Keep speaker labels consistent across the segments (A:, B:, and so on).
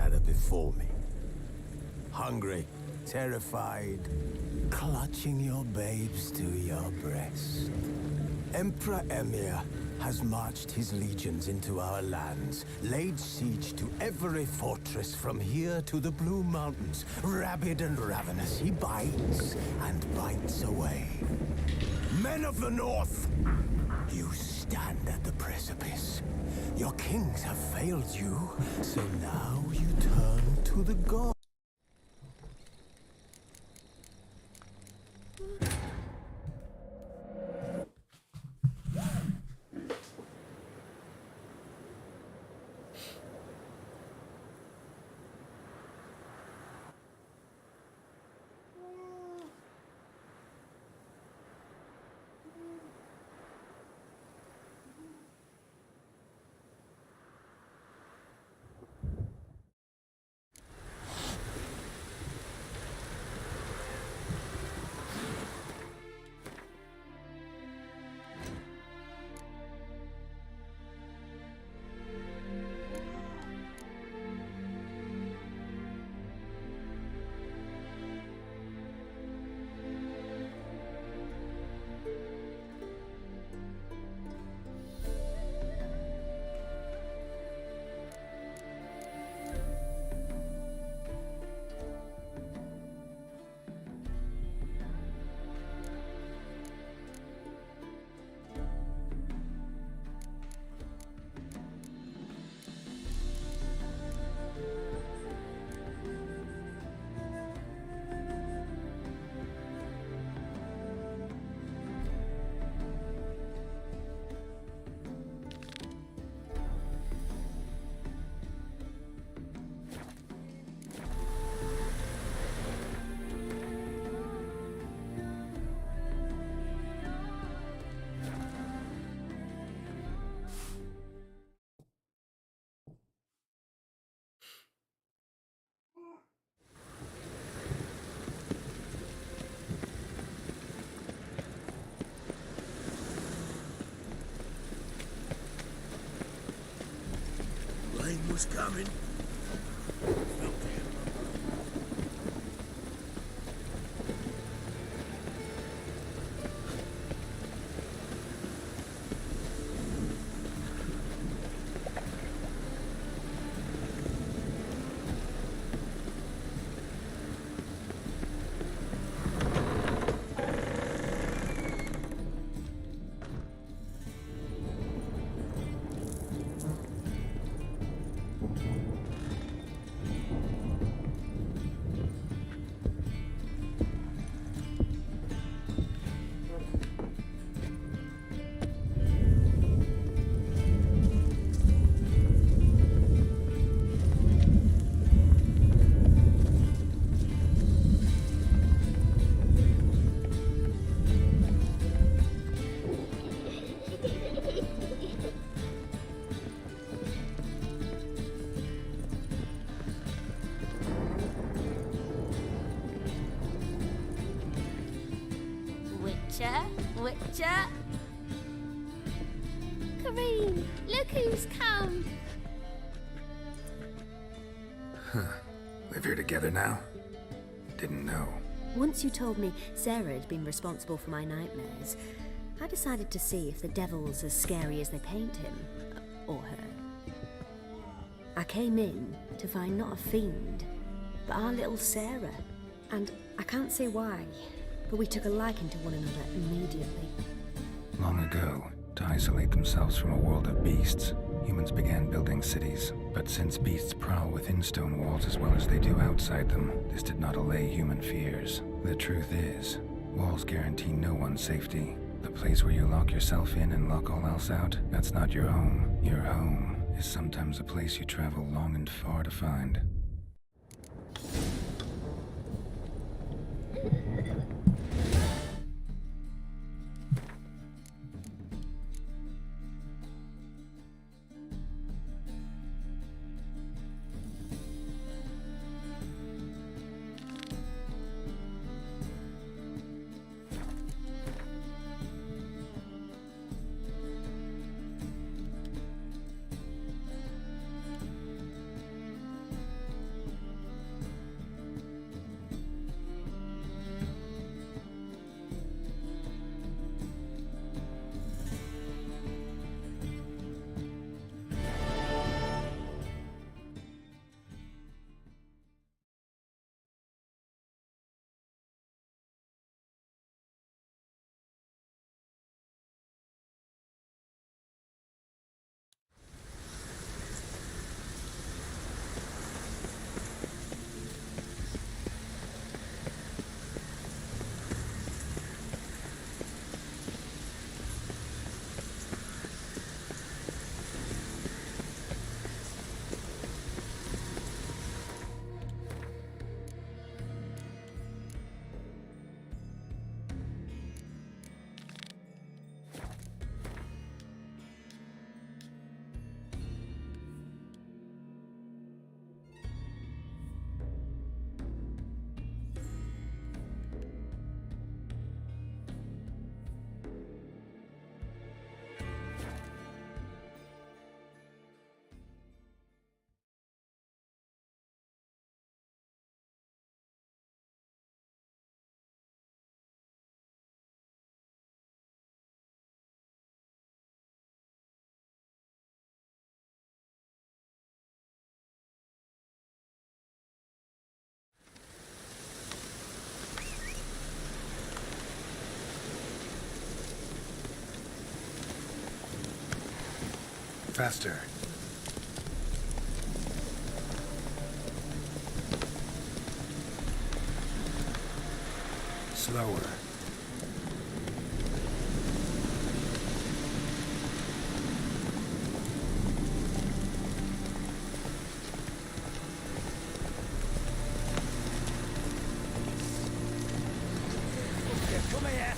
A: gather before me. Hungry, terrified, clutching your babes to your breast. Emperor Emir has marched his legions into our lands, laid siege to every fortress from here to the Blue Mountains. Rabid and ravenous, he bites and bites away. Men of the North, you stand at the precipice. Your kings have failed you, so now you turn to the gods.
B: Rain was coming.
C: Witcher? Kareem, look who's come!
D: Live here together now? Didn't know.
E: Once you told me Sarah had been responsible for my nightmares, I decided to see if the devil's as scary as they paint him. Or her. I came in to find not a fiend, but our little Sarah. And I can't say why, but we took a liking to one another immediately.
D: Long ago, to isolate themselves from a world of beasts, humans began building cities. But since beasts prowl within stone walls as well as they do outside them, this did not allay human fears. The truth is, walls guarantee no one's safety. The place where you lock yourself in and lock all else out, that's not your home. Your home is sometimes a place you travel long and far to find. Faster. Slower.
A: Come here.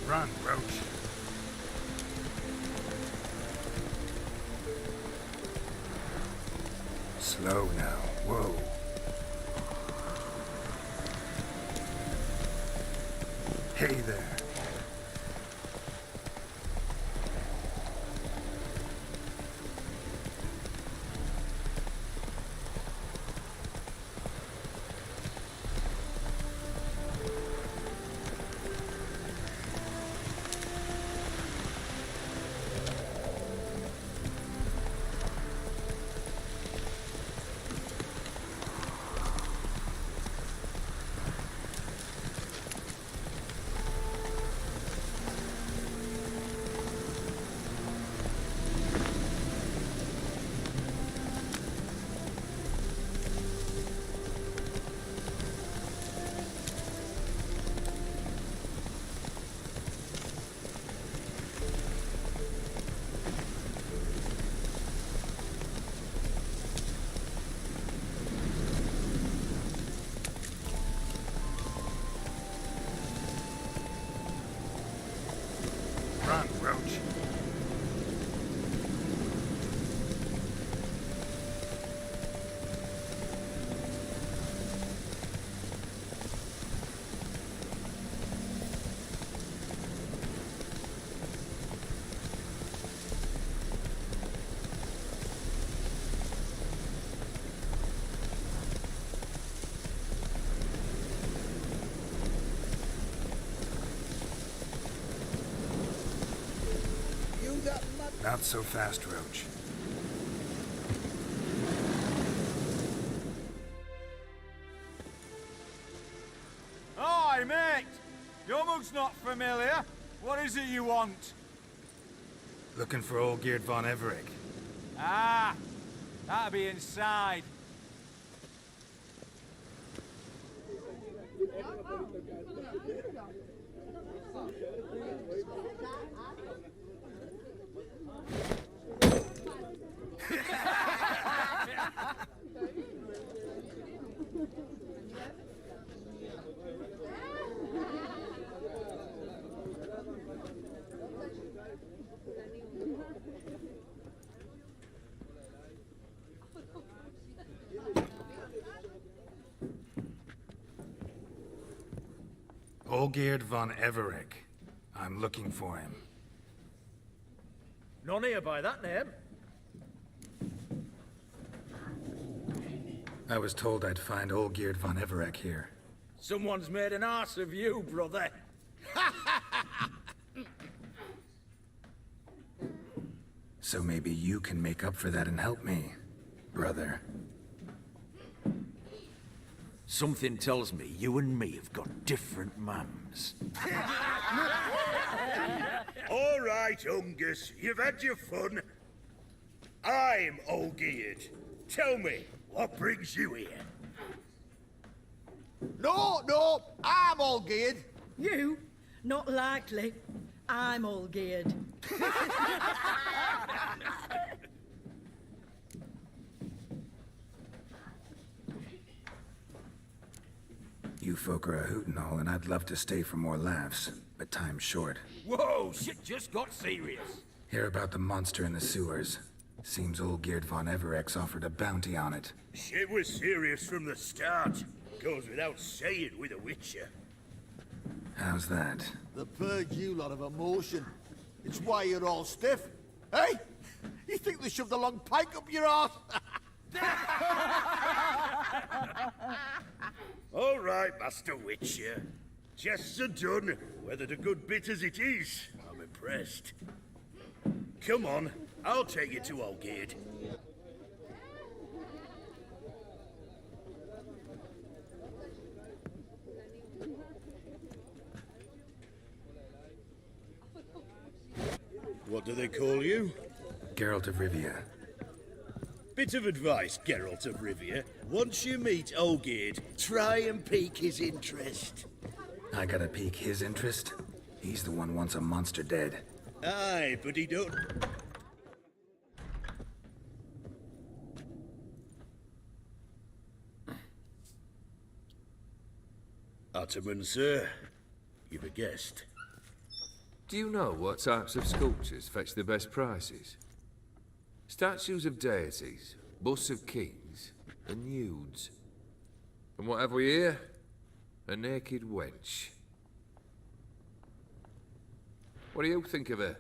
D: Run, Roach. Slow now. Whoa. Hey there. Run, Roach. Not so fast, Roach.
F: Hi, mate! Your mug's not familiar. What is it you want?
D: Looking for old Geert von Everec.
F: Ah, that'll be inside.
D: Geert von Everec. I'm looking for him.
F: None here by that name.
D: I was told I'd find Olgierd von Everec here.
B: Someone's made an arse of you, brother.
D: So maybe you can make up for that and help me, brother.
B: Something tells me you and me have got different mums.
G: All right, Ungus, you've had your fun. I'm Olgierd. Tell me, what brings you here?
H: No, I'm all geared.
I: You? Not likely. I'm all geared.
D: You folk are a hoot and all, and I'd love to stay for more laughs, but time's short.
B: Whoa, shit just got serious.
D: Hear about the monster in the sewers. Seems Olgierd von Everec offered a bounty on it.
G: Shit was serious from the start. Goes without saying with a Witcher.
D: How's that?
H: The purge you lot of emotion. It's why you're all stiff. Hey? You think they shoved a long pike up your arse?
G: All right, Master Witcher. Jests are done, whether the good bit as it is. I'm impressed. Come on, I'll take you to Olgierd. What do they call you?
D: Geralt of Rivia.
G: Bit of advice, Geralt of Rivia. Once you meet Olgierd, try and pique his interest.
D: I gotta pique his interest? He's the one wants a monster dead.
G: Aye, but he don't... Ottoman, sir. You've a guest.
J: Do you know what types of sculptures fetch the best prices? Statues of deities, busts of kings, and nudes. And what have we here? A naked wench. What do you think of her?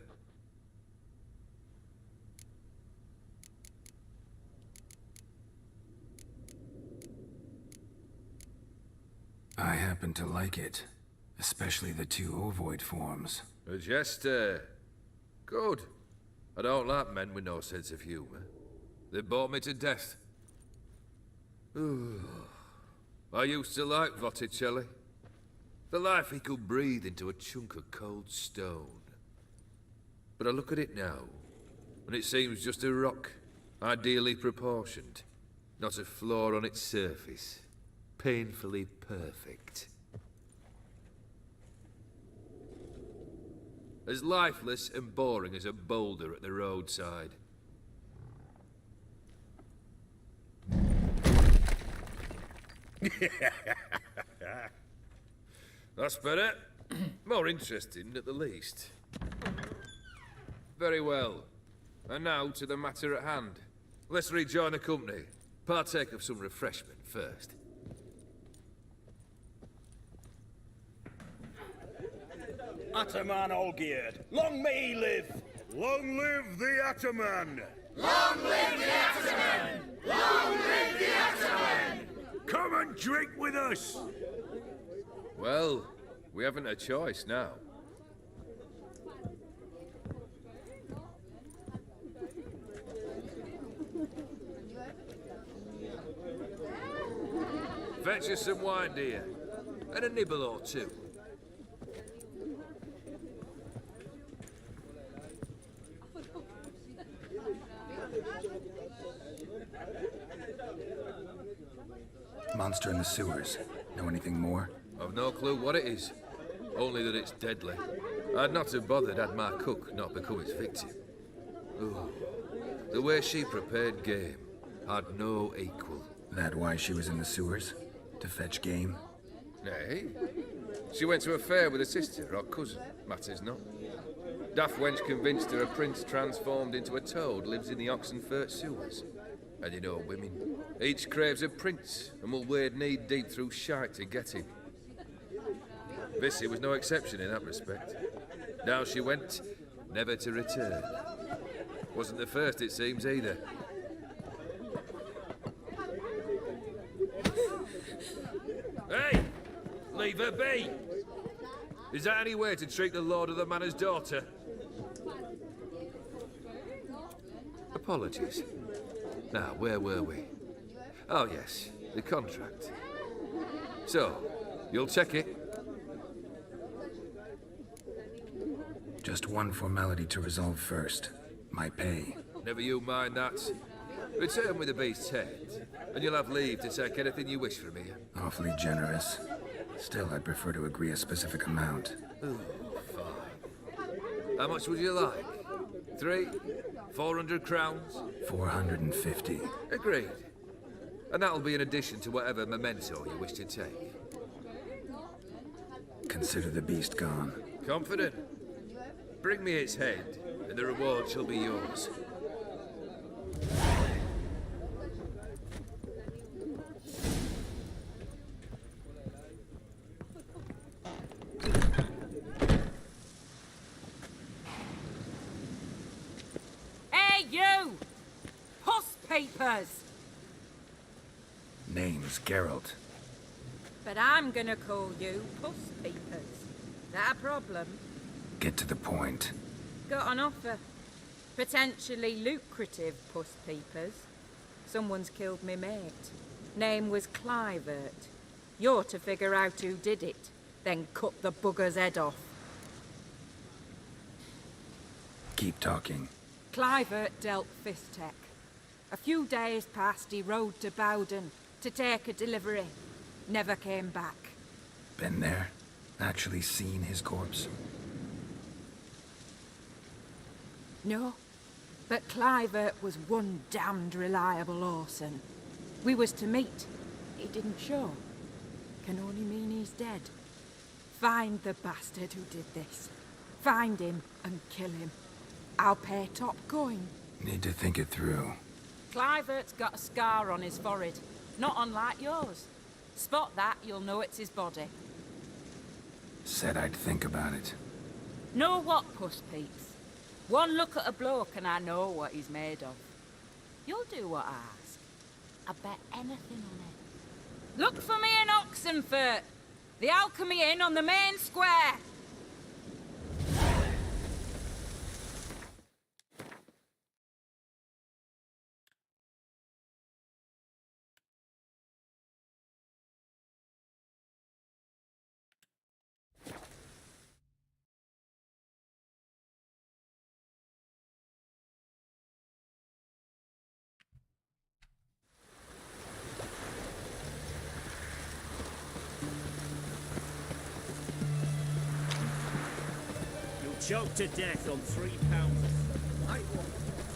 D: I happen to like it. Especially the two ovoid forms.
J: A jester. Good. I don't like men with no sense of humour. They bore me to death. I used to like Botticelli. The life he could breathe into a chunk of cold stone. But I look at it now, and it seems just a rock, ideally proportioned. Not a flaw on its surface. Painfully perfect. As lifeless and boring as a boulder at the roadside. That's better. More interesting, at the least. Very well. And now to the matter at hand. Let's rejoin the company. Partake of some refreshment first.
G: Ataman Olgierd, long may he live! Long live the Ataman!
B: Long live the Ataman! Long live the Ataman!
G: Come and drink with us!
J: Well, we haven't a choice now. Fetch us some wine, dear. And a nibble or two.
D: Monster in the sewers. Know anything more?
J: I've no clue what it is. Only that it's deadly. I'd not have bothered had my cook not become its victim. Ooh. The way she prepared game had no equal.
D: That why she was in the sewers? To fetch game?
J: Nay. She went to a fair with a sister or cousin. Matters not. Daft wench convinced her a prince transformed into a toad lives in the Oxenfurt sewers. And you know women. Each craves a prince and will wade knee-deep through shite to get him. Vissy was no exception in that respect. Down she went, never to return. Wasn't the first, it seems, either. Leave her be! Is that any way to treat the Lord of the Manor's daughter? Apologies. Now, where were we? Oh, yes, the contract. So, you'll check it?
D: Just one formality to resolve first. My pay.
J: Never you mind that. Return with the beast's head, and you'll have leave to take anything you wish from here.
D: Awfully generous. Still, I'd prefer to agree a specific amount.
J: Ooh, fine. How much would you like? 400 crowns?
D: 450.
J: Agreed. And that'll be in addition to whatever memento you wish to take.
D: Consider the beast gone.
J: Confident? Bring me its head, and the reward shall be yours.
I: Hey, you! Puss papers!
D: Name's Geralt.
I: But I'm gonna call you Puss Peepers. That a problem?
D: Get to the point.
I: Got an offer. Potentially lucrative Puss Peepers. Someone's killed me mate. Name was Clivert. You're to figure out who did it, then cut the bugger's head off.
D: Keep talking.
I: Clivert dealt Fistech. A few days passed, he rode to Bowden to take a delivery. Never came back.
D: Been there? Actually seen his corpse?
I: No, but Clivert was one damned reliable Orson. We was to meet. He didn't show. Can only mean he's dead. Find the bastard who did this. Find him and kill him. I'll pay top coin.
D: Need to think it through.
I: Clivert's got a scar on his forehead, not unlike yours. Spot that, you'll know it's his body.
D: Said I'd think about it.
I: Know what, Puss Peeps? One look at a bloke and I know what he's made of. You'll do what I ask. I bet anything on it. Look for me in Oxenfurt! The Alchemy Inn on the main square!
K: Choked to death on £3. I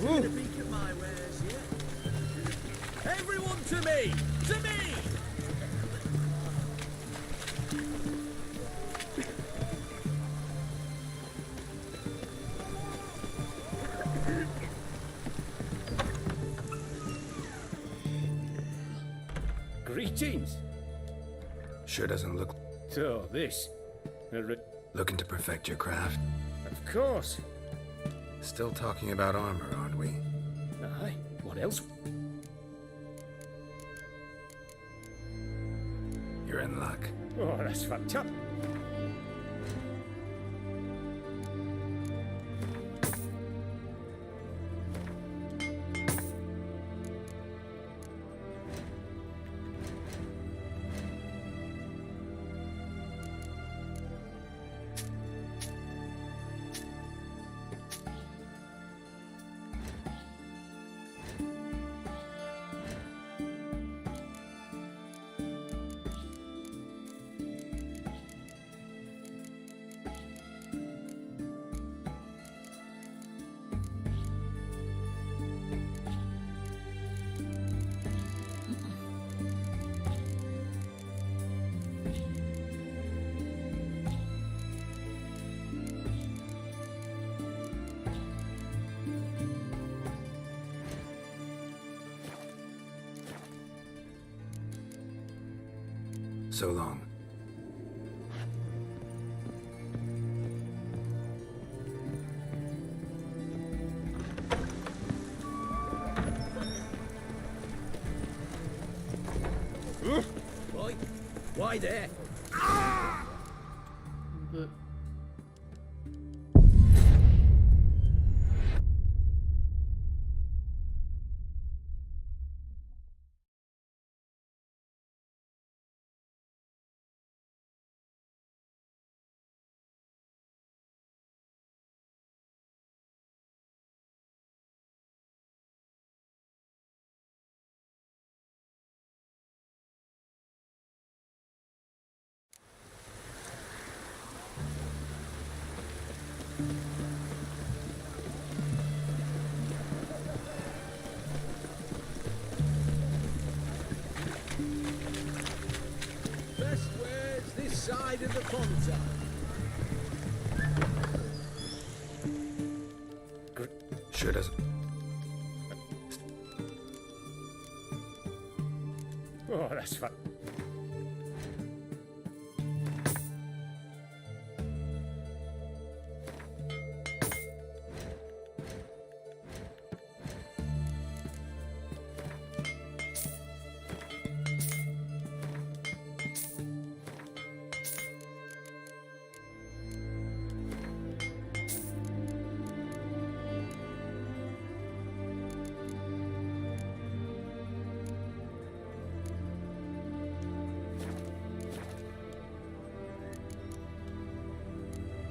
K: want to peek at my wares, yeah? Everyone to me! To me! Greetings.
D: Sure doesn't look...
K: So, this...
D: Looking to perfect your craft?
K: Of course.
D: Still talking about armor, aren't we?
K: Aye. What else?
D: You're in luck.
K: Oh, that's fantastic.
D: So long.
K: Why? Why there? Ah! Best way's this side of the ponton.
D: Sure doesn't.
K: Oh, that's fun.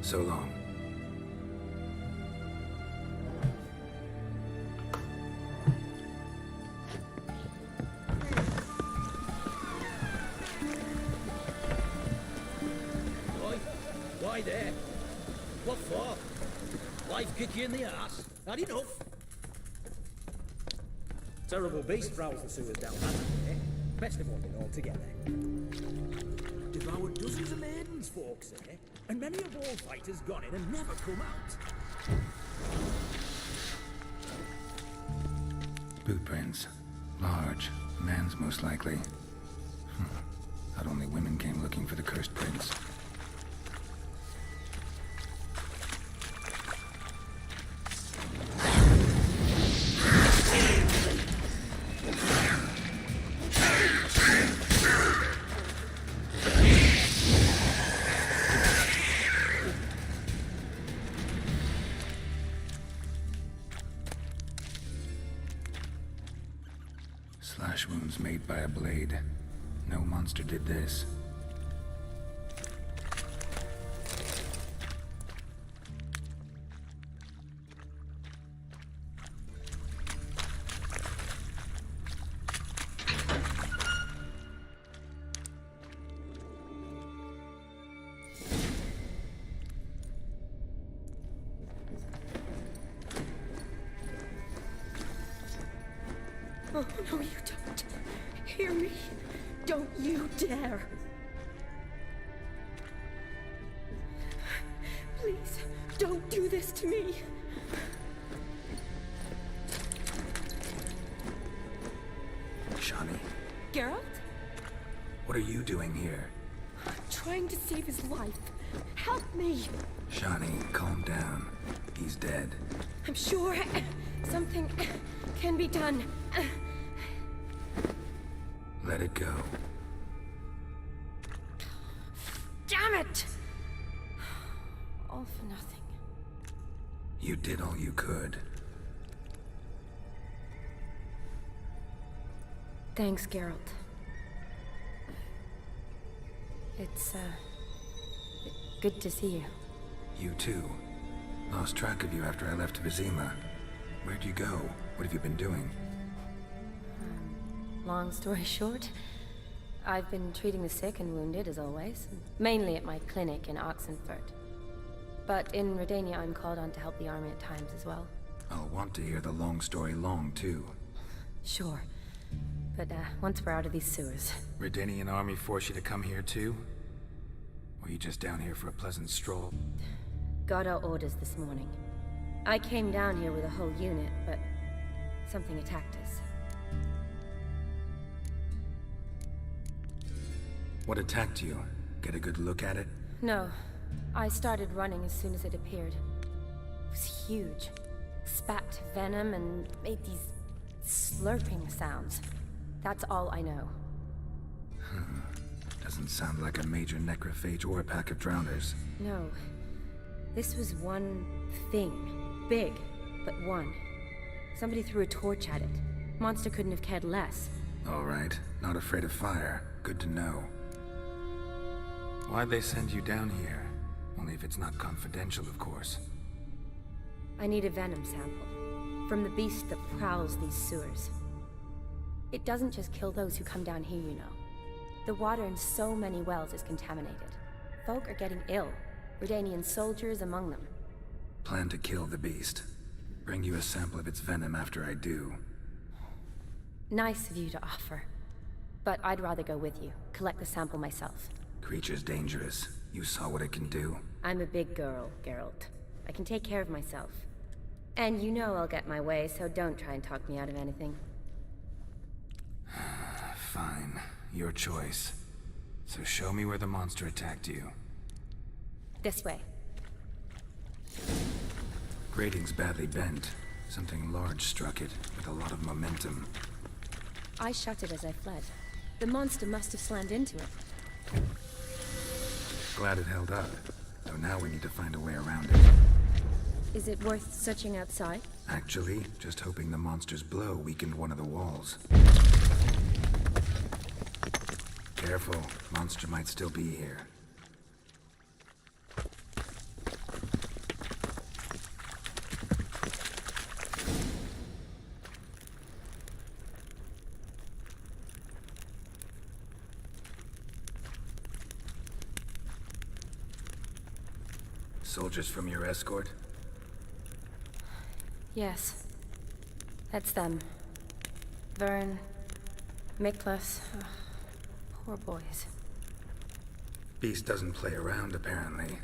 D: So long.
K: Why there? What for? Life kick you in the ass? Had enough? Terrible beast prowls the sewers down that way. Best of one altogether. Devoured dozens of maidens, folks say, and many a war fighter's gone in and never come out.
D: Boot prints. Large. Man's most likely. Thought only women came looking for the cursed prince. Slash wounds made by a blade. No monster did this.
E: Oh, no, you don't. Hear me? Don't you dare. Please, don't do this to me.
D: Shani,
E: Geralt?
D: what are you doing here?
E: I'm trying to save his life. Help me.
D: Shani, calm down. He's dead.
E: I'm sure something can be done.
D: Let it go.
E: Damn it! All for nothing.
D: You did all you could.
E: Thanks, Geralt. It's, good to see you.
D: You too. Lost track of you after I left Vizima. Where'd you go? What have you been doing?
E: Long story short, I've been treating the sick and wounded, as always. Mainly at my clinic in Oxenfurt. But in Redania, I'm called on to help the army at times as well.
D: I'll want to hear the long story long, too.
E: Sure. But, once we're out of these sewers...
D: Redanian army force you to come here, too? Or are you just down here for a pleasant stroll?
E: Got our orders this morning. I came down here with a whole unit, but... something attacked us.
D: What attacked you? Get a good look at it?
E: No. I started running as soon as it appeared. It was huge. Spat venom and made these slurping sounds. That's all I know.
D: Doesn't sound like a major necrophage or a pack of drowners.
E: No. This was one thing. Big, but one. Somebody threw a torch at it. Monster couldn't have cared less.
D: All right. Not afraid of fire. Good to know. Why'd they send you down here? Only if it's not confidential, of course.
E: I need a venom sample. From the beast that prowls these sewers. It doesn't just kill those who come down here, you know. The water in so many wells is contaminated. Folk are getting ill. Redanian soldiers among them.
D: Plan to kill the beast. Bring you a sample of its venom after I do.
E: Nice of you to offer. But I'd rather go with you. Collect the sample myself.
D: Creature's dangerous. You saw what it can do.
E: I'm a big girl, Geralt. I can take care of myself. And you know I'll get my way, so don't try and talk me out of anything.
D: Fine. Your choice. So show me where the monster attacked you.
E: This way.
D: Grating's badly bent. Something large struck it, with a lot of momentum.
E: I shut it as I fled. The monster must have slammed into it.
D: Glad it held up. Though now we need to find a way around it.
E: Is it worth searching outside?
D: Actually, just hoping the monster's blow weakened one of the walls. Careful, monster might still be here. Soldiers from your escort?
E: Yes. That's them. Vern, Miklas. Poor boys.
D: Beast doesn't play around, apparently.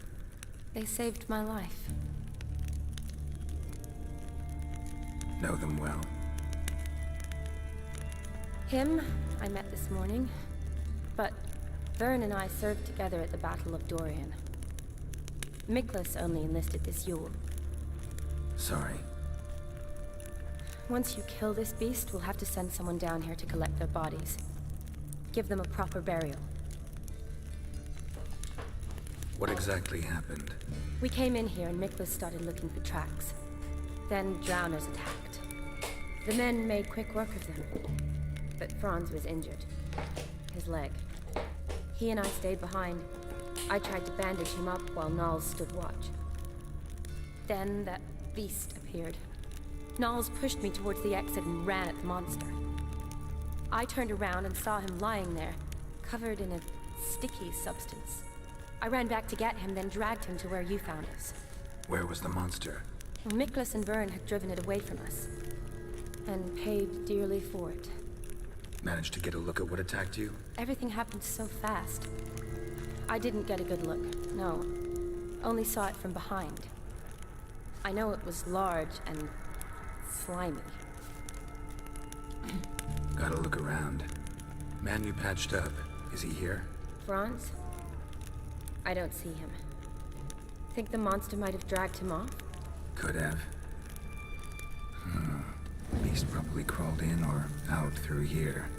E: They saved my life.
D: Know them well.
E: Him, I met this morning. But Vern and I served together at the Battle of Dorian. Miklas only enlisted this Yule.
D: Sorry.
E: Once you kill this beast, we'll have to send someone down here to collect their bodies. Give them a proper burial.
D: What exactly happened?
E: We came in here and Miklas started looking for tracks. Then drowners attacked. The men made quick work of them. But Franz was injured. His leg. He and I stayed behind. I tried to bandage him up while Nals stood watch. Then that beast appeared. Nals pushed me towards the exit and ran at the monster. I turned around and saw him lying there, covered in a sticky substance. I ran back to get him, then dragged him to where you found us.
D: Where was the monster?
E: Well, Miklas and Vern had driven it away from us. And paid dearly for it.
D: Managed to get a look at what attacked you?
E: Everything happened so fast. I didn't get a good look, no. Only saw it from behind. I know it was large and slimy.
D: Gotta look around. Man you patched up, is he here?
E: Franz? I don't see him. Think the monster might have dragged him off?
D: Could have. Beast probably crawled in or out through here.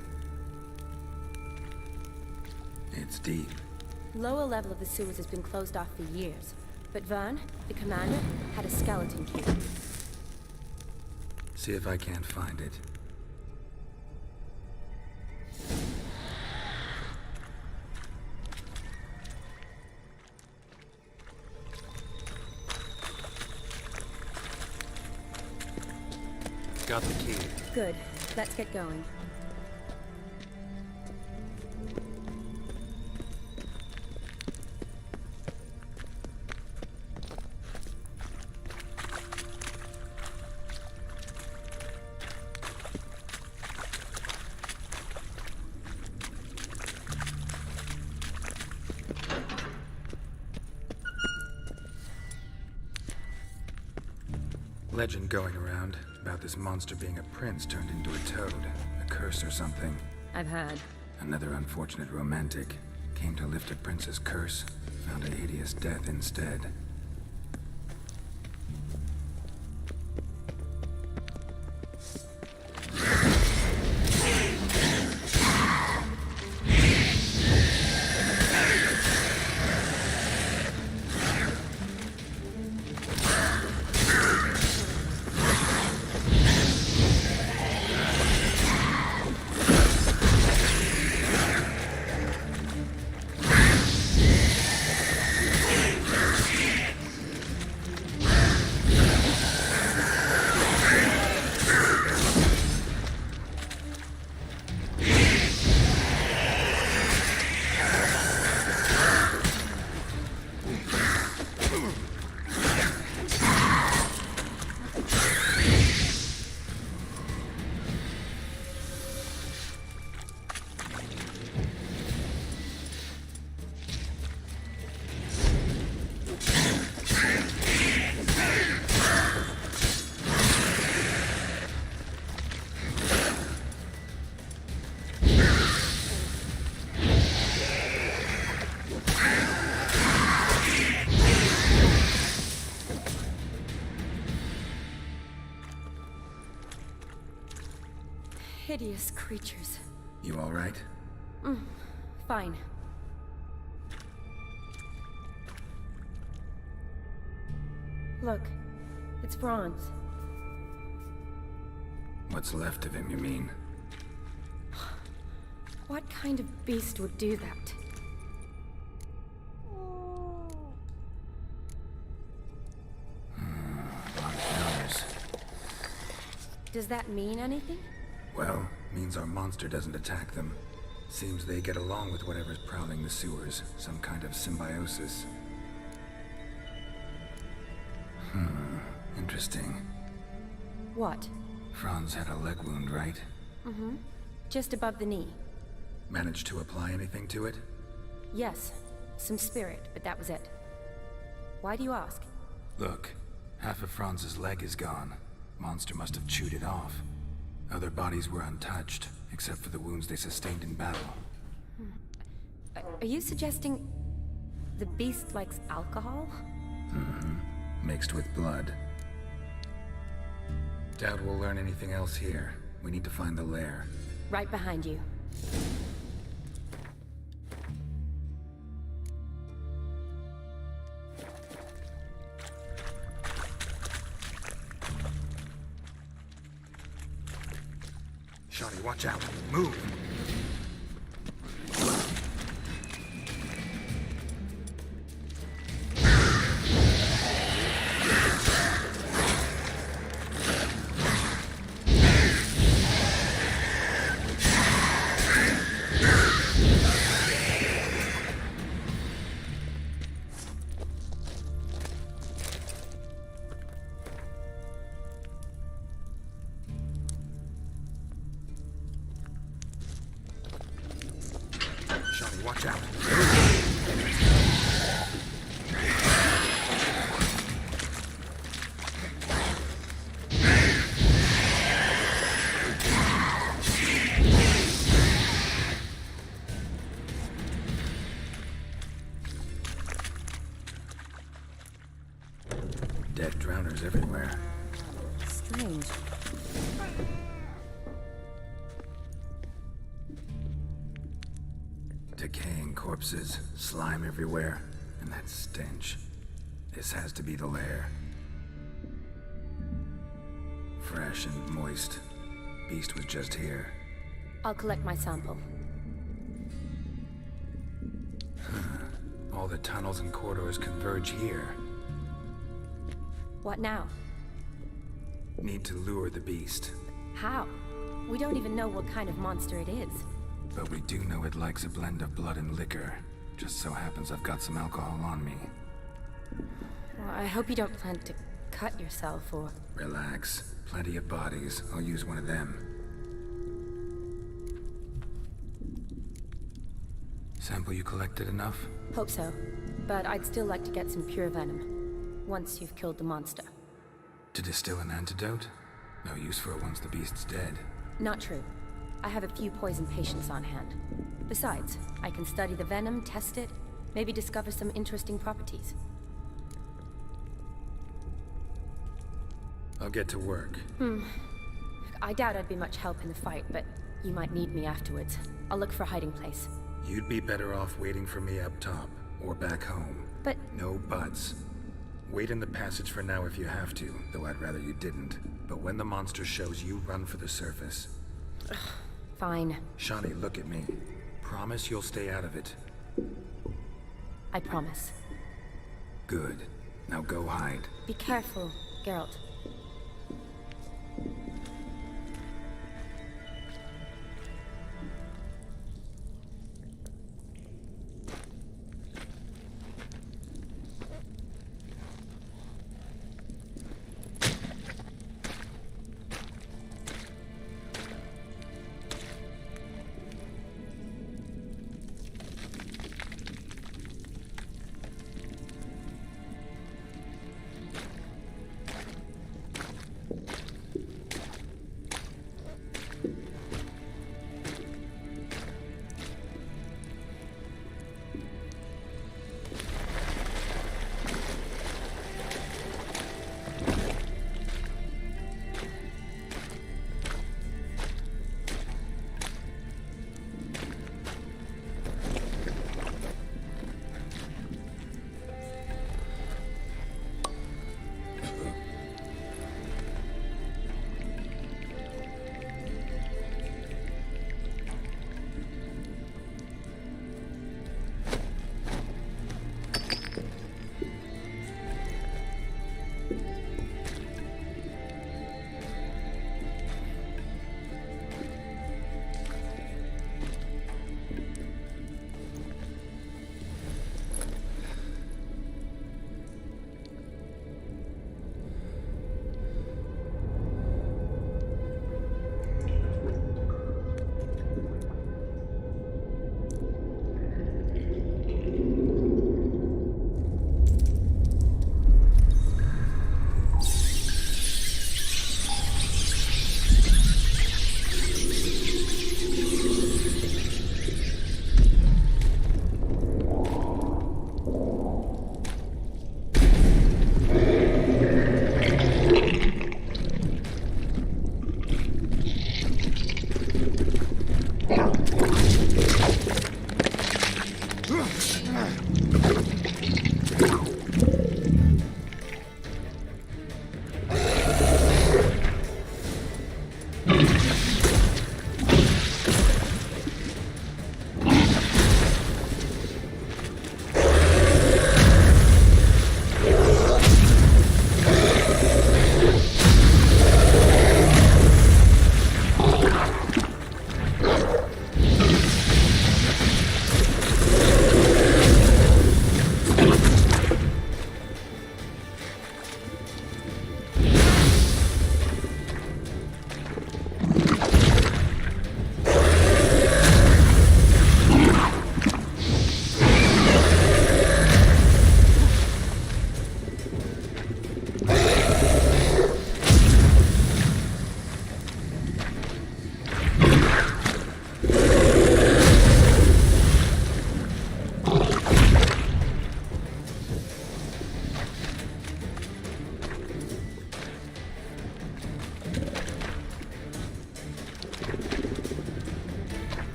D: It's deep.
E: Lower level of the sewers has been closed off for years. But Vern, the commander, had a skeleton key.
D: See if I can't find it. Got the key.
E: Good. Let's get going.
D: Legend going around about this monster being a prince turned into a toad. A curse or something.
E: I've heard.
D: Another unfortunate romantic. Came to lift a prince's curse. Found a hideous death instead.
E: hideous creatures.
D: You all right?
E: Fine. Look, it's Franz.
D: What's left of him, you mean?
E: What kind of beast would do that? Does that mean anything?
D: Well, means our monster doesn't attack them. Seems they get along with whatever's prowling the sewers. Some kind of symbiosis. Interesting.
E: What?
D: Franz had a leg wound, right?
E: Just above the knee.
D: Managed to apply anything to it?
E: Yes, some spirit, but that was it. Why do you ask?
D: Look, half of Franz's leg is gone. Monster must have chewed it off. Other bodies were untouched, except for the wounds they sustained in battle.
E: Are you suggesting the beast likes alcohol?
D: Mixed with blood. Doubt we'll learn anything else here. We need to find the lair.
E: Right behind you.
D: Shawty, watch out. Move! Shawty, watch out. Dead drowners everywhere.
E: Strange.
D: Decaying corpses, slime everywhere, and that stench. This has to be the lair. Fresh and moist. Beast was just here.
E: I'll collect my sample.
D: All the tunnels and corridors converge here.
E: What now?
D: Need to lure the beast.
E: How? We don't even know what kind of monster it is.
D: But we do know it likes a blend of blood and liquor. Just so happens I've got some alcohol on me.
E: Well, I hope you don't plan to cut yourself or...
D: Relax. Plenty of bodies. I'll use one of them. Sample you collected enough?
E: Hope so. But I'd still like to get some pure venom. Once you've killed the monster.
D: To distill an antidote? No use for it once the beast's dead.
E: Not true. I have a few poison patients on hand. Besides, I can study the venom, test it, maybe discover some interesting properties.
D: I'll get to work.
E: I doubt I'd be much help in the fight, but you might need me afterwards. I'll look for a hiding place.
D: You'd be better off waiting for me up top, or back home.
E: But...
D: No buts. Wait in the passage for now if you have to, though I'd rather you didn't. But when the monster shows, you run for the surface.
E: Fine.
D: Shani, look at me. Promise you'll stay out of it.
E: I promise.
D: Good. Now go hide.
E: Be careful, Geralt.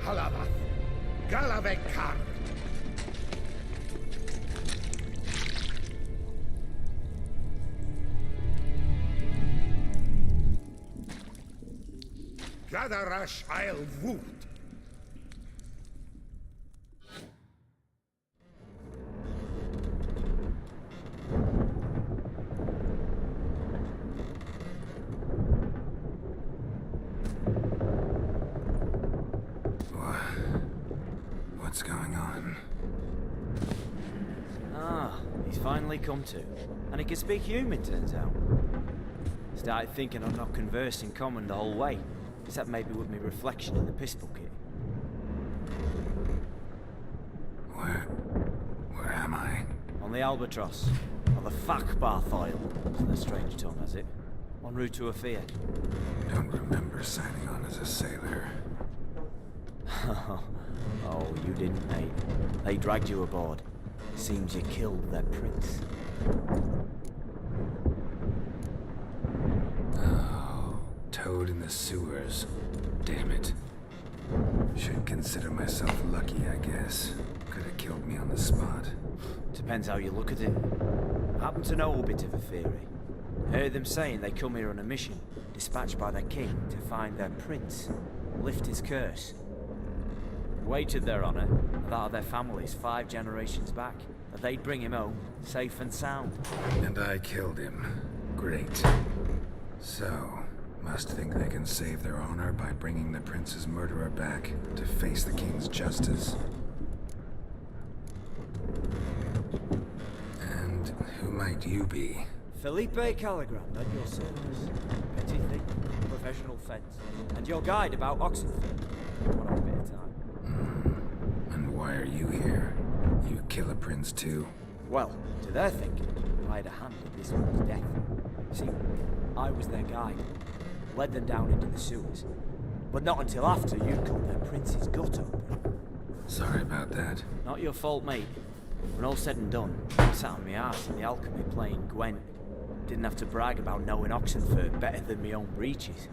G: Halavath, Galavekar. Gadarash I'll woot.
D: What's going on?
L: Ah, he's finally come to. And he can speak human, turns out. Started thinking I'm not conversing common the whole way. Except maybe with my reflection in the piss bucket.
D: Where am I?
L: On the Albatross. Or the Fakbarth Isle, as the strange tongue has it. En route to Afia.
D: Don't remember signing on as a sailor.
L: Oh, you didn't, mate. They dragged you aboard. Seems you killed their prince.
D: Oh, toad in the sewers. Damn it. Should consider myself lucky, I guess. Could have killed me on the spot.
L: Depends how you look at it. I happen to know a bit of a theory. Heard them saying they come here on a mission, dispatched by their king to find their prince, lift his curse. Waited their honor, and that of their families 5 generations back, that they'd bring him home, safe and sound.
D: And I killed him. Great. So, must think they can save their honor by bringing the prince's murderer back to face the king's justice. And who might you be?
L: Felipe Caligrand, at your service. Petty thief, professional fence, and your guide about Oxenford. What a bit of time.
D: And why are you here? You kill a prince too?
L: Well, to their thinking, I had a hand in this one's death. See, I was their guide, led them down into the sewers. But not until after you cut their prince's gut open.
D: Sorry about that.
L: Not your fault, mate. When all said and done, I sat on my ass in the alchemy playing Gwent. Didn't have to brag about knowing Oxenford better than my own breeches.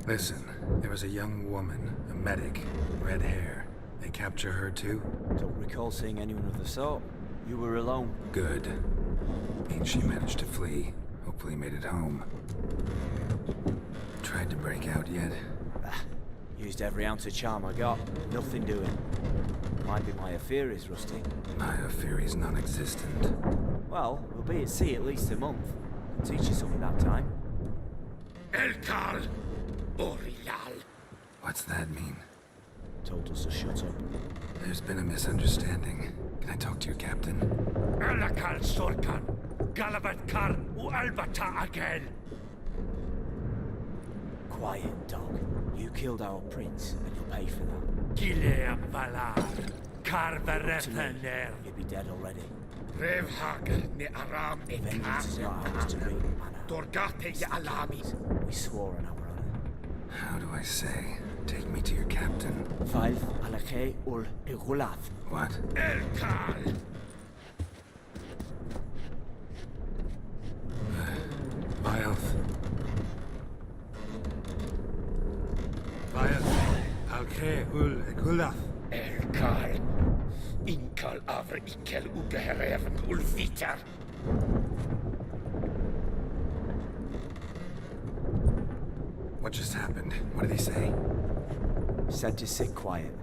D: Listen, there was a young woman, a medic, red hair. They capture her too?
L: Don't recall seeing anyone of the sort. You were alone.
D: Good. Means she managed to flee. Hopefully made it home. Tried to break out yet?
L: Used every ounce of charm I got. Nothing doing. Might be my Aphiri's rusty.
D: My Aphiri's non-existent.
L: Well, we'll be at sea at least a month. Can teach you something that time.
G: Elkal Boreal.
D: What's that mean?
L: Told us to shut up.
D: There's been a misunderstanding. Can I talk to your captain?
G: Elakal Sorkan. Galavat Kar U Albata again.
L: Quiet, dog. You killed our prince, and you'll pay for that.
G: Gileam Valar. Carverethener.
L: You'd be dead already.
G: Revhag ne Aram e
L: Vengeance is not ours to reap, Anna.
G: Dorgate ya Alami.
L: We swore on our honor.
D: How do I say? Take me to your captain.
L: Five Alakhe ul Igulath.
D: What?
G: Elkal.
D: Vilth.
M: Alkhe ul Igulath.
G: Elkal. Inkal Avre Ikel Ugehereven Ulfitar.
D: What just happened? What did he say?
L: Said to sit quiet,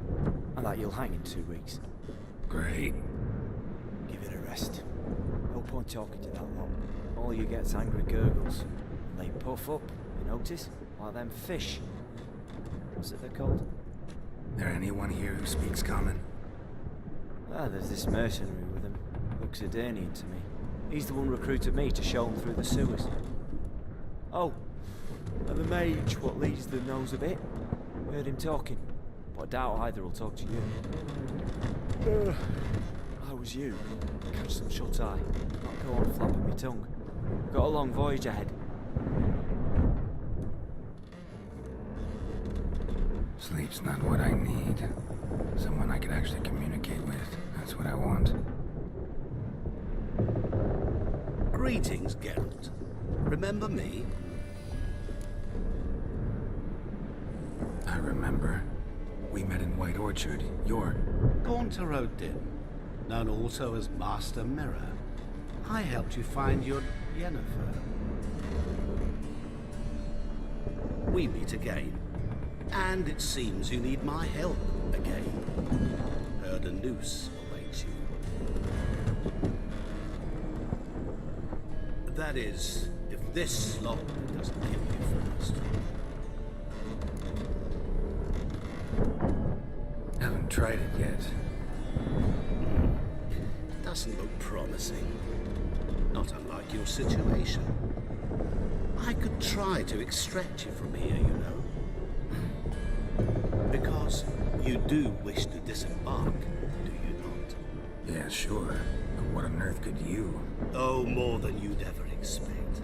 L: and that you'll hang in 2 weeks.
D: Great.
L: Give it a rest. No point talking to that lot. All you get's angry gurgles. And they puff up, you notice? Like them fish. What's it they're called?
D: There anyone here who speaks common?
L: Ah, there's this mercenary with him. Looks Adernian to me. He's the one recruited me to show him through the sewers. Oh, and the mage what leads the knows a bit. Heard him talking, but I doubt either will talk to you. I was you. Catch some shut-eye. Not go on flapping my tongue. Got a long voyage ahead.
D: Sleep's not what I need. Someone I could actually communicate with. That's what I want.
N: Greetings, Geralt. Remember me?
D: I remember. We met in White Orchard. You're...
N: Gaunter Odin, known also as Master Mirror. I helped you find your Yennefer. We meet again. And it seems you need my help again. Heard a noose awaits you. That is, if this slot doesn't kill you first.
D: Haven't tried it yet.
N: Doesn't look promising. Not unlike your situation. I could try to extract you from here, you know. Because you do wish to disembark, do you not?
D: Yeah, sure. But what on earth could you?
N: Oh, more than you'd ever expect.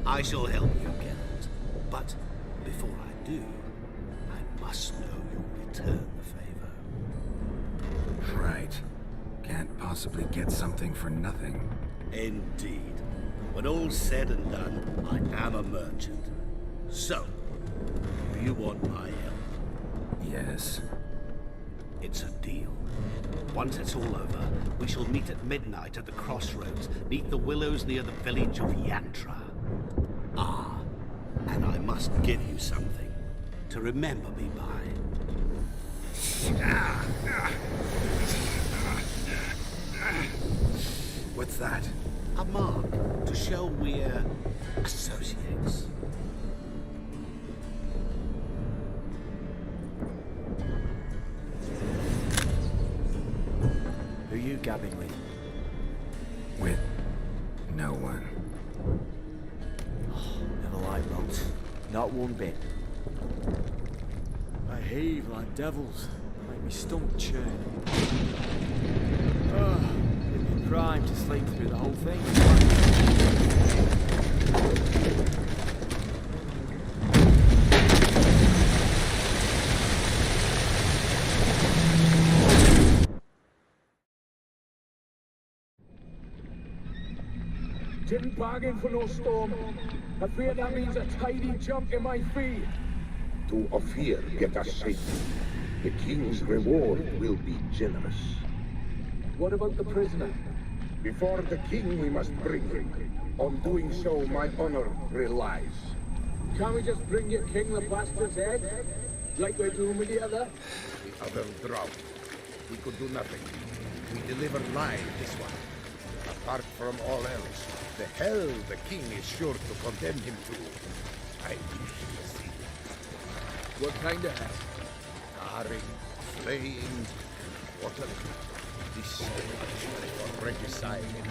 N: I shall help you, Geralt. But before I do, I must know you'll return the favor.
D: Right. Can't possibly get something for nothing.
N: Indeed. When all's said and done, I am a merchant. So, do you want my help?
D: Yes.
N: It's a deal. Once it's all over, we shall meet at midnight at the crossroads, neath the willows near the village of Yantra. Ah, and I must give you something to remember me by.
D: What's that?
N: A mark to show we're associates.
L: Who are you gabbing with?
D: With no one.
L: Never liked boats. Not one bit. I heave like devils. Make me stomach churn. It'd be prime to sleep through the whole thing.
O: Didn't bargain for no storm. I fear that means a tidy jump in my fee.
P: To Ophir get us safely. The king's reward will be generous.
O: What about the prisoner?
P: Before the king we must bring him. On doing so, my honor relies.
O: Can't we just bring your king the bastard's head? Like we're doing with the other?
P: The other drowned. We could do nothing. We deliver live this one. Apart from all else, the hell the king is sure to condemn him to. I wish to see it.
B: What kind of hell?
P: Tarring, flaying, water. This is punishment for regicide and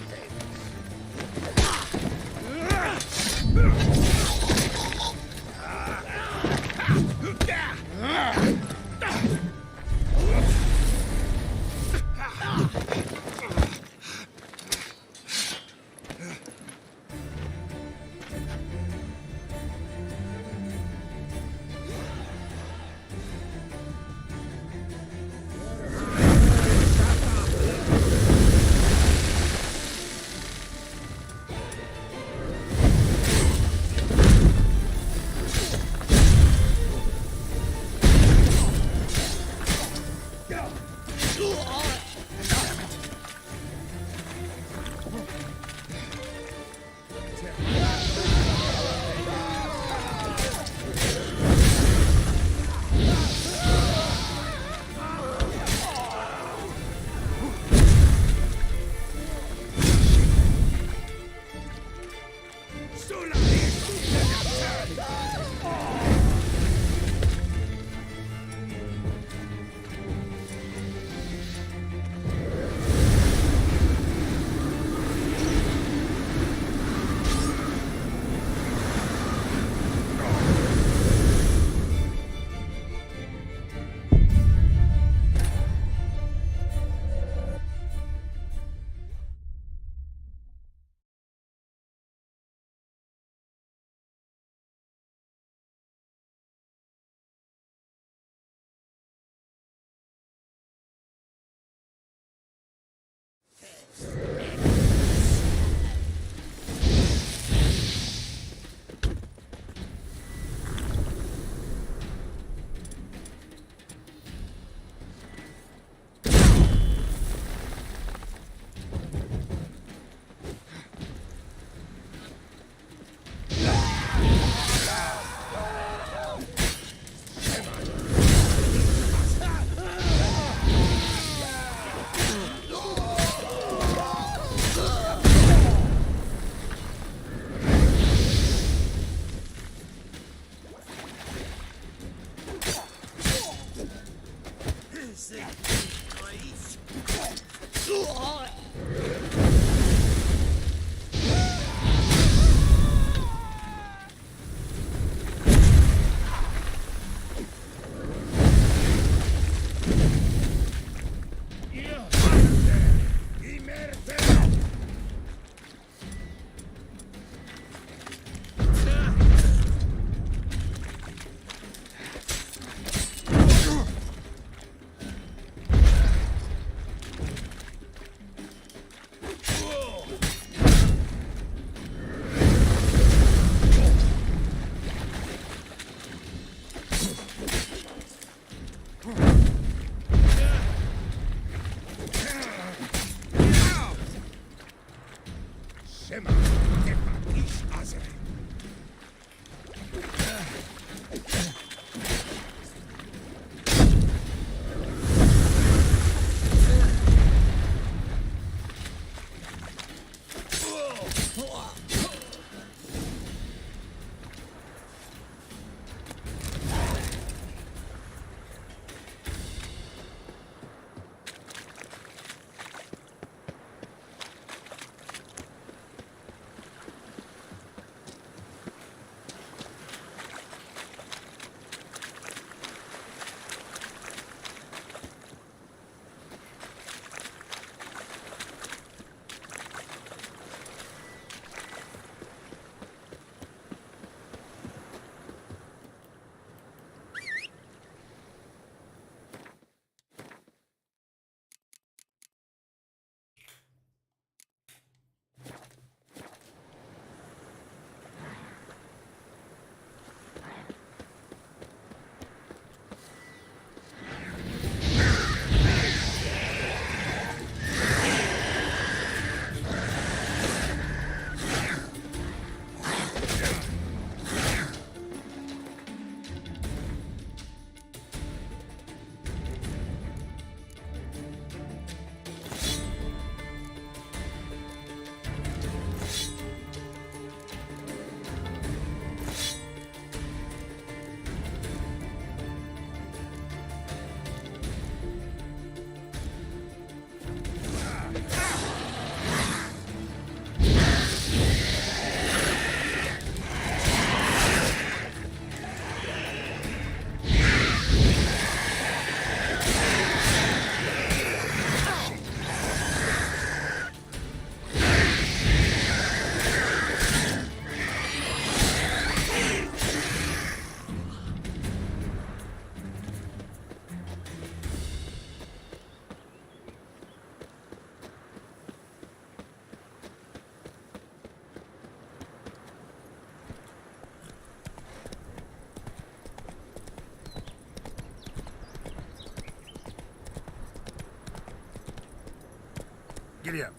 M: Giddy up.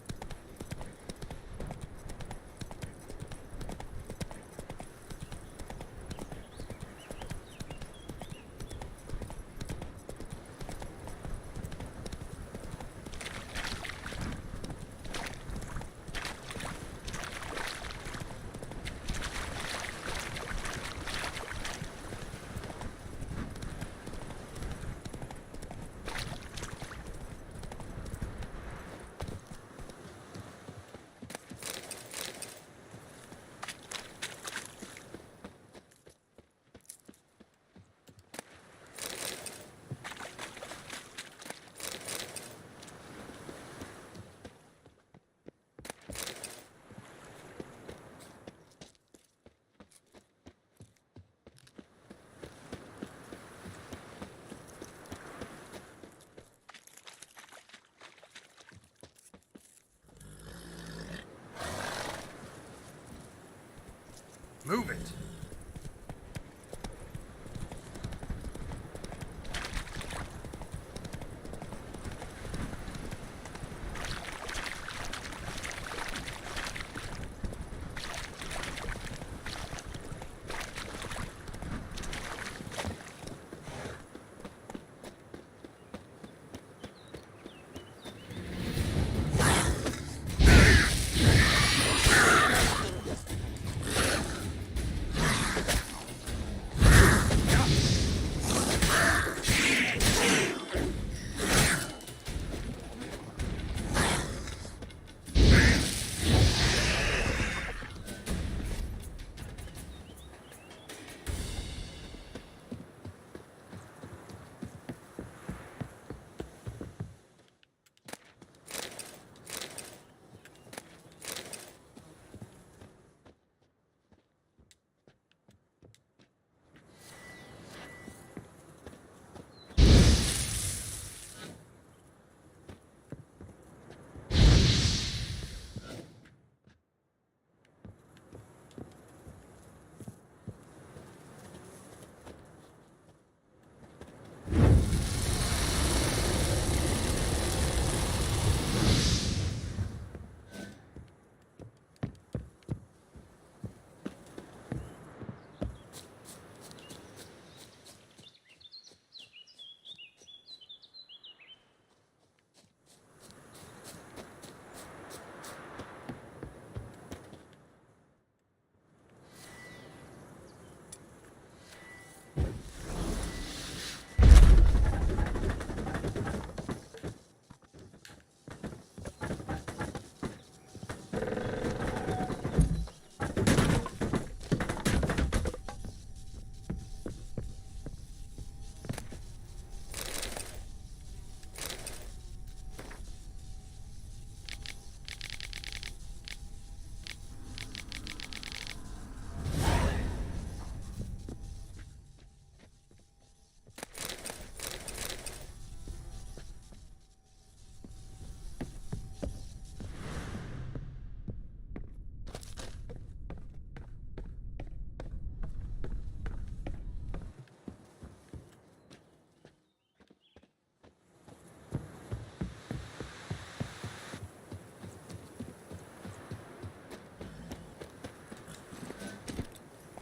M: Move it.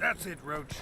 M: That's it, Roach.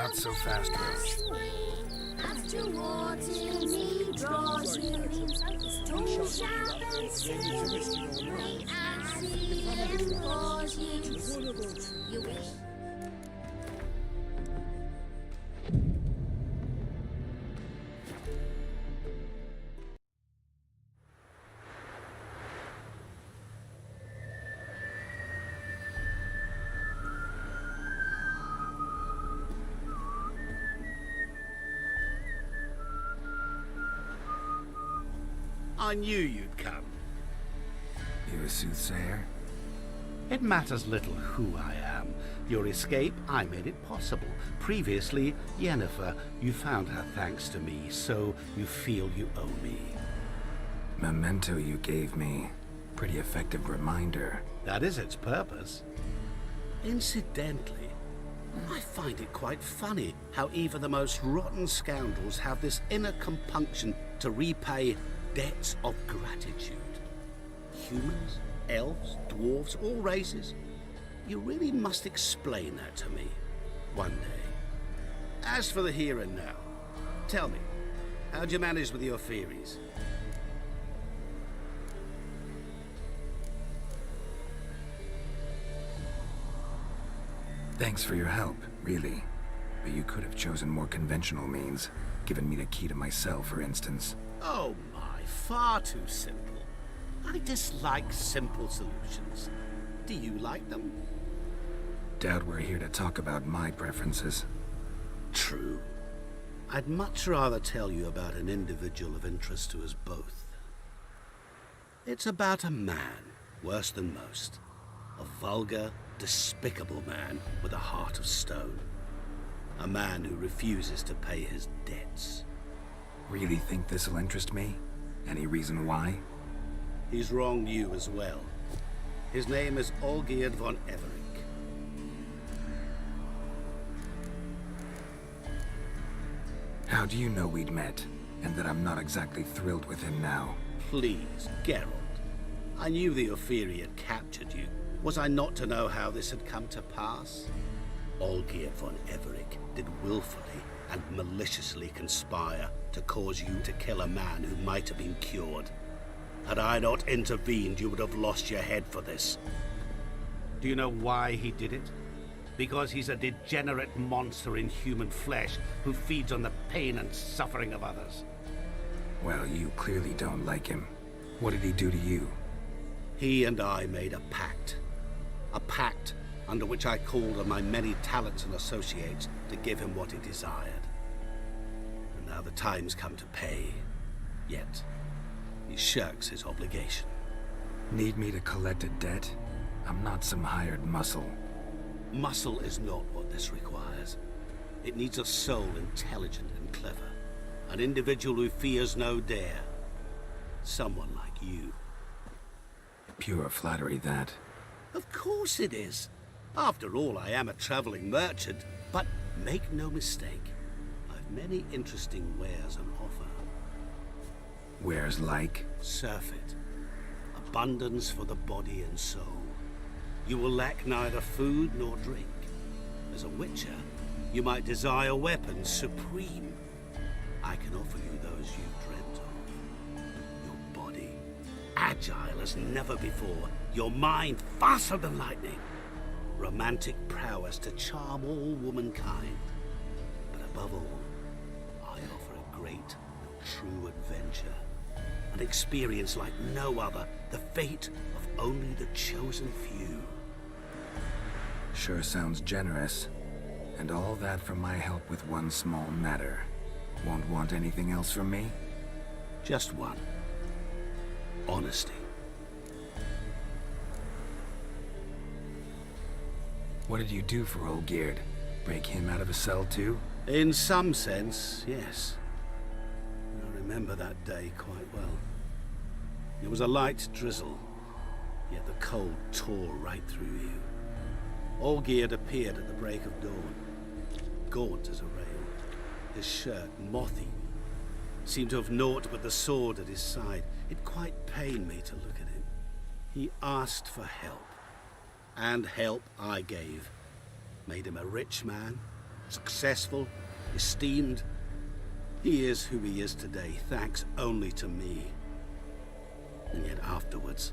D: Not so fast, Roach.
C: After water me draws you, too sharp and still, may I see and pause you. You wish.
N: I knew you'd come.
D: You a soothsayer?
N: It matters little who I am. Your escape, I made it possible. Previously, Yennefer, you found her thanks to me, so you feel you owe me.
D: Memento you gave me. Pretty effective reminder.
N: That is its purpose. Incidentally, I find it quite funny how even the most rotten scoundrels have this inner compunction to repay debts of gratitude. Humans, elves, dwarves, all races. You really must explain that to me one day. As for the here and now, tell me, how'd you manage with your theories?
D: Thanks for your help, really. But you could have chosen more conventional means. Given me the key to my cell, for instance.
N: Oh my, far too simple. I dislike simple solutions. Do you like them?
D: Doubt we're here to talk about my preferences.
N: True. I'd much rather tell you about an individual of interest to us both. It's about a man, worse than most. A vulgar, despicable man with a heart of stone. A man who refuses to pay his debts.
D: Really think this'll interest me? Any reason why?
N: He's wronged you as well. His name is Olgierd von Everink.
D: How do you know we'd met, and that I'm not exactly thrilled with him now?
N: Please, Geralt. I knew the Ophiri had captured you. Was I not to know how this had come to pass? Olgierd von Everink did willfully and maliciously conspire to cause you to kill a man who might have been cured. Had I not intervened, you would have lost your head for this. Do you know why he did it? Because he's a degenerate monster in human flesh who feeds on the pain and suffering of others.
D: Well, you clearly don't like him. What did he do to you?
N: He and I made a pact. A pact under which I called on my many talents and associates to give him what he desired. And now the time's come to pay. Yet, he shirks his obligation.
D: Need me to collect a debt? I'm not some hired muscle.
N: Muscle is not what this requires. It needs a soul intelligent and clever. An individual who fears no dare. Someone like you.
D: Pure flattery, that.
N: Of course it is. After all, I am a traveling merchant. But make no mistake, I've many interesting wares on offer.
D: Wares like?
N: Surfeit. Abundance for the body and soul. You will lack neither food nor drink. As a witcher, you might desire weapons supreme. I can offer you those you've dreamt of. Your body, agile as never before. Your mind, faster than lightning. Romantic prowess to charm all womankind. But above all, I offer a great, true adventure. An experience like no other. The fate of only the chosen few.
D: Sure sounds generous. And all that for my help with one small matter. Won't want anything else from me?
N: Just one. Honesty.
D: What did you do for Olgierd? Break him out of a cell too?
N: In some sense, yes. I remember that day quite well. It was a light drizzle, yet the cold tore right through you. Olgierd appeared at the break of dawn, gaunt as a rail, his shirt moth-eaten, seemed to have naught but the sword at his side. It quite pained me to look at him. He asked for help, and help I gave. Made him a rich man, successful, esteemed. He is who he is today, thanks only to me. And yet afterwards,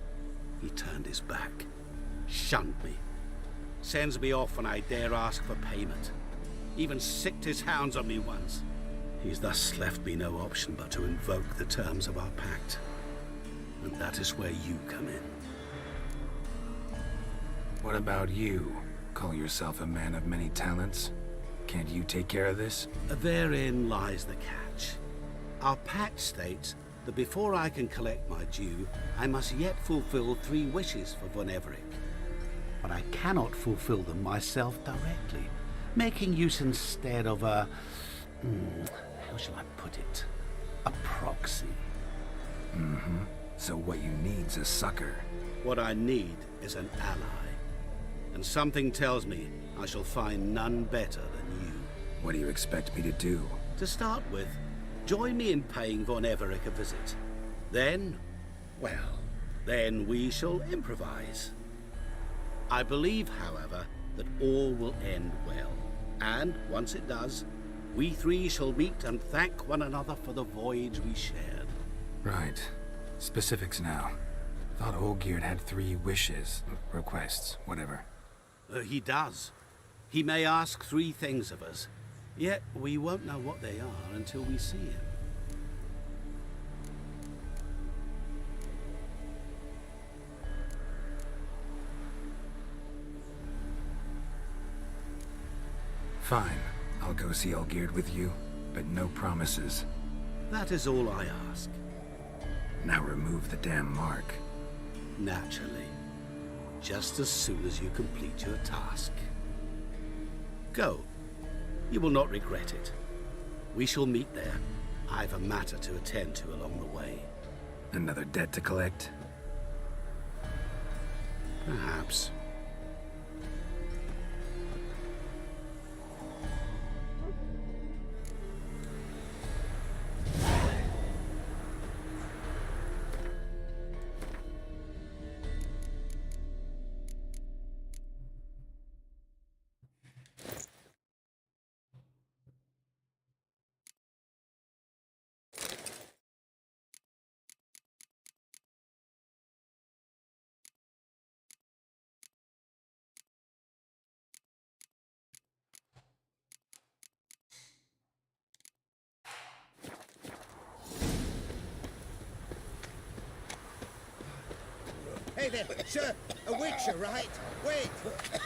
N: he turned his back, shunned me, sends me off when I dare ask for payment, even sicked his hounds on me once. He's thus left me no option but to invoke the terms of our pact. And that is where you come in.
D: What about you? Call yourself a man of many talents? Can't you take care of this?
N: Therein lies the catch. Our pact states that before I can collect my due, I must yet fulfill 3 wishes for Von Everec. But I cannot fulfill them myself directly, making use instead of a... how shall I put it? A proxy.
D: Mm-hmm. So what you need's a sucker.
N: What I need is an ally. And something tells me I shall find none better than you.
D: What do you expect me to do?
N: To start with, join me in paying Von Everec a visit. Then, well, then we shall improvise. I believe, however, that all will end well. And once it does, we 3 shall meet and thank one another for the voyage we shared.
D: Right. Specifics now. Thought Olgierd had 3 wishes, requests, whatever.
N: He does. He may ask 3 things of us, yet we won't know what they are until we see him.
D: Fine. I'll go see Olgierd with you, but no promises.
N: That is all I ask.
D: Now remove the damn mark.
N: Naturally. Just as soon as you complete your task. Go. You will not regret it. We shall meet there. I've a matter to attend to along the way.
D: Another debt to collect?
N: Perhaps.
Q: Hey there, sir! A witcher, right? Wait!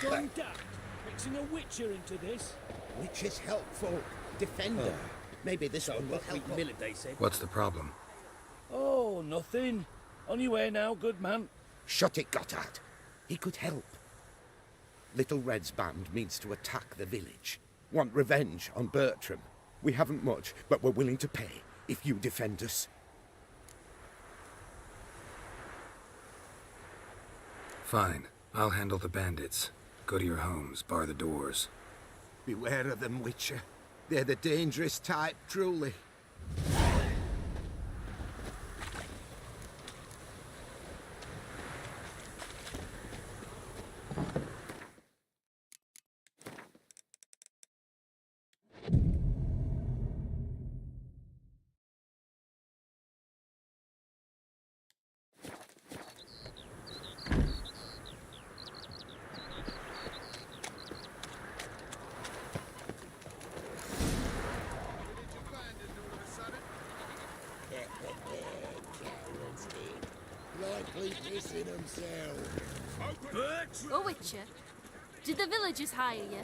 K: Gone daft. Mixing a witcher into this.
Q: Witch is helpful. Defender. Maybe this one will help.
K: Milliday said.
D: What's the problem?
K: Oh, nothing. On your way now, good man.
Q: Shut it, Gotthard. He could help. Little Red's band means to attack the village. Want revenge on Bertram. We haven't much, but we're willing to pay if you defend us.
D: Fine. I'll handle the bandits. Go to your homes, bar the doors.
Q: Beware of them, Witcher. They're the dangerous type, truly.
C: Oh, Witcher, did the villagers hire you?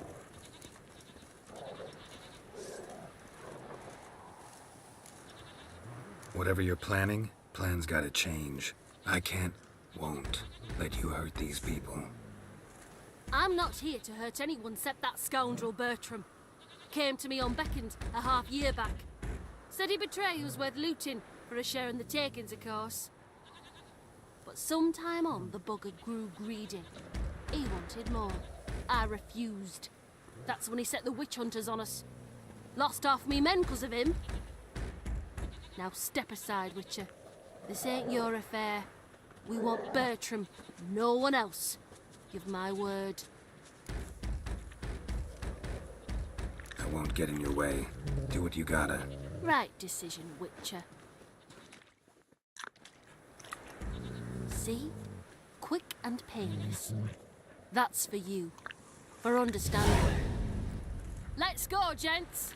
D: Whatever you're planning, plans gotta change. I can't, won't, let you hurt these people.
C: I'm not here to hurt anyone except that scoundrel Bertram. Came to me unbeckoned a half-year back. Said he'd betray who's worth looting for a share in the takings, of course. But some time on, the bugger grew greedy. He wanted more. I refused. That's when he set the witch hunters on us. Lost half me men because of him. Now step aside, Witcher. This ain't your affair. We want Bertram, no one else. Give my word.
D: I I won't get in your way. Do what you gotta.
E: Right decision, Witcher. See? Quick and painless. That's for you. For understanding. Let's go, gents!